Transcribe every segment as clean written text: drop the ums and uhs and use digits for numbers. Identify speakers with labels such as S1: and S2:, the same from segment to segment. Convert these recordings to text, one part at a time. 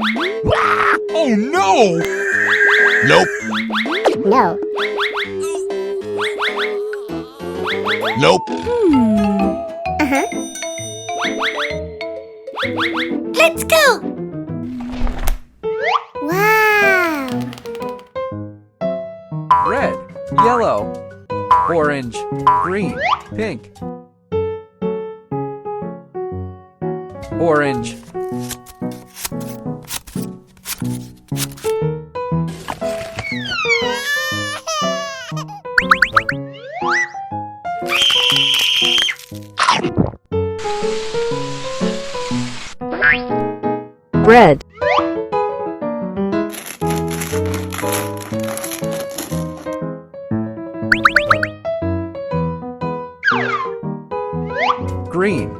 S1: Oh no! Nope.
S2: No.
S1: Nope.
S2: Uh-huh. Let's go! Wow!
S3: Red, yellow, orange, green, pink. Orange.
S4: Red.
S3: Green.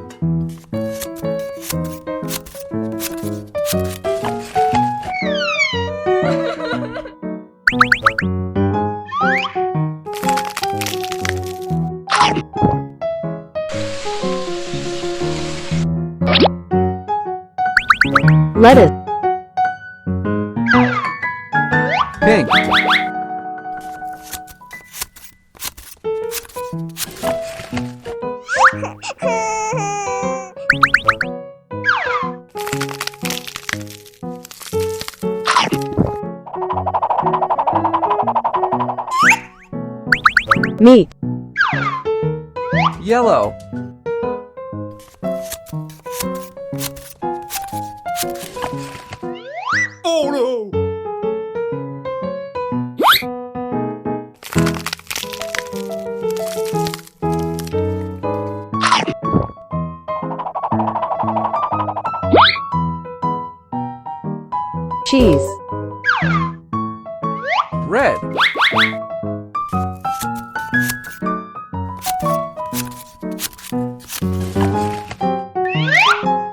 S4: Lettuce.
S3: Pink.
S4: Meat.
S3: Yellow.
S1: Oh no!
S4: Cheese.
S3: Red.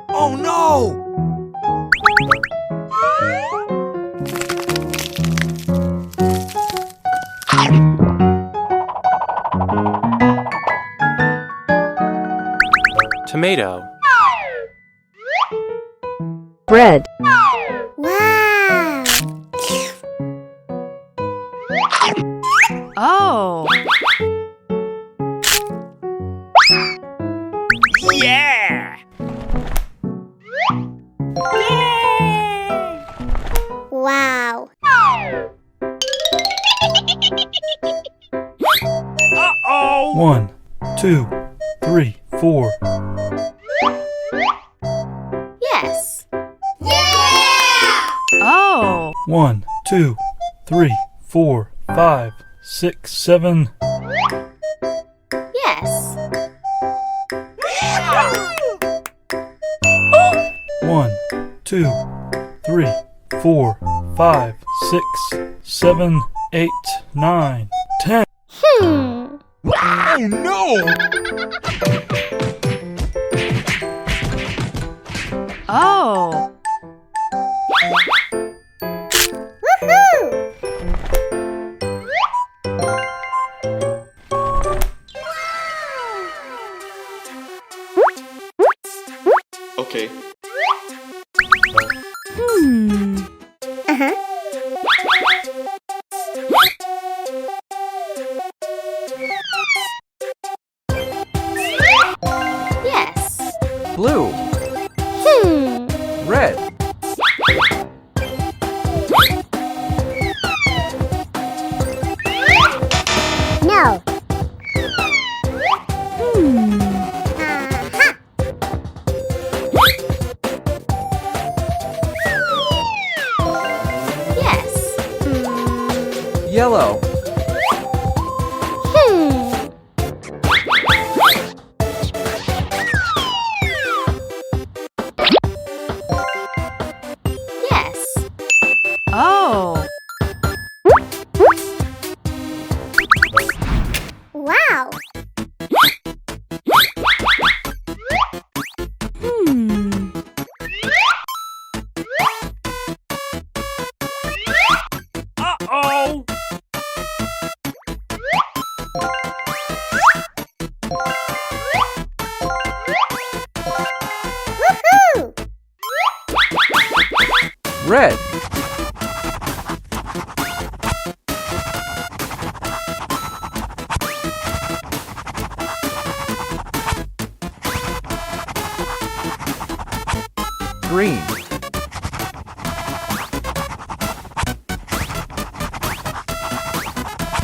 S1: Oh no!
S5: Tomato.
S4: Bread.
S2: Wow!
S4: Oh.
S1: Yeah!
S2: Wow!
S1: Uh-oh!
S6: 1, 2, 3, 4.
S2: Yes!
S4: Oh.
S6: 1, 2, 3, 4, 5, 6, 7.
S2: Yes!
S6: 1, 2, 3, 4, 5, 6, 7, 8, 9, 10.
S2: Hmm.
S1: Oh no!
S4: Oh.
S2: Woohoo!
S5: Okay.
S2: Uh-huh. Yes.
S3: Blue. Red.
S2: No. Aha. Yes.
S3: Yellow.
S2: Yes.
S4: Oh.
S2: Wow.
S1: Uh-oh!
S3: Red. Green.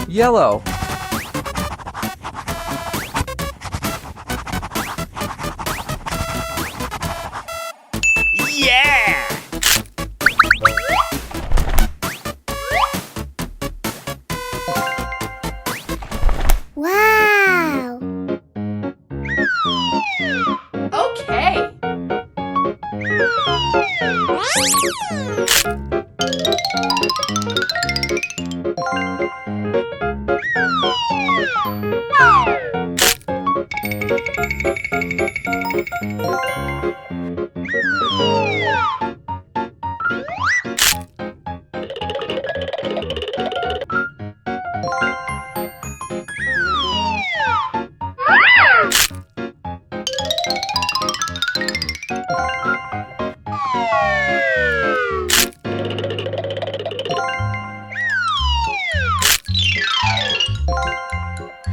S3: Yellow.
S1: Yeah!
S2: Wow.
S4: Okay.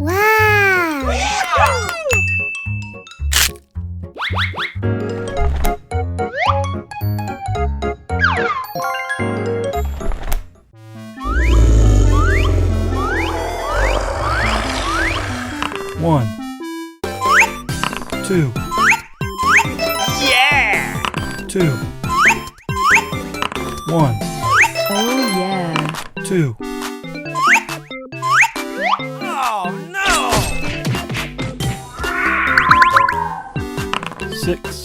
S2: Wow.
S6: One, two,
S1: Yeah!
S6: two, one,
S4: Oh yeah.
S6: two,
S1: Oh no!
S6: 6,